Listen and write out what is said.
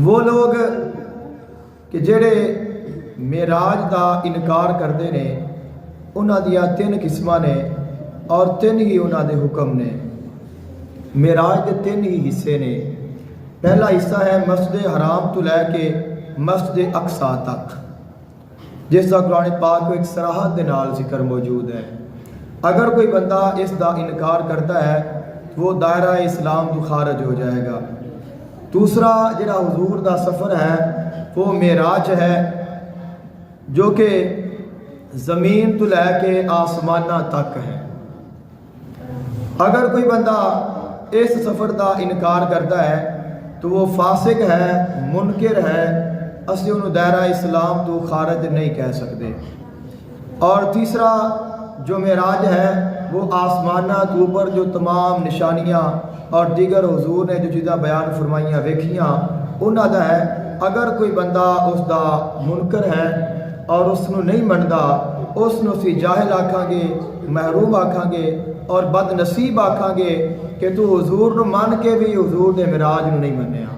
وہ لوگ کہ جڑے معراج دا انکار کرتے ہیں انہاں دیا تین قسماں نے اور تین ہی انہاں دے حکم نے۔ معراج دے تین ہی حصے نے۔ پہلا حصہ ہے مسجد حرام تو لے کے مسجد اقصیٰ تک، جس کا قرآن پاک کو ایک صراحت دے نال ذکر موجود ہے۔ اگر کوئی بندہ اس دا انکار کرتا ہے وہ دائرہ اسلام تو خارج ہو جائے گا۔ دوسرا جڑا حضور دا سفر ہے وہ معراج ہے، جو کہ زمین تو لے کے آسمانہ تک ہے۔ اگر کوئی بندہ اس سفر دا انکار کرتا ہے تو وہ فاسق ہے، منکر ہے، اسی انہوں دائرہ اسلام تو خارج نہیں کہہ سکتے۔ اور تیسرا جو معراج ہے وہ آسمانہ تو اوپر جو تمام نشانیاں اور دیگر حضور نے جو چیزاں بیان فرمائیاں ویکھیاں انہاں دا ہے۔ اگر کوئی بندہ اس دا منکر ہے اور اس نو نہیں مندا، اس نو سی جاہل آکھاں گے، محروم آکھاں گے اور بد نصیب آکھاں گے کہ تو حضور نو مان کے بھی حضور دے معراج نو نہیں منیا۔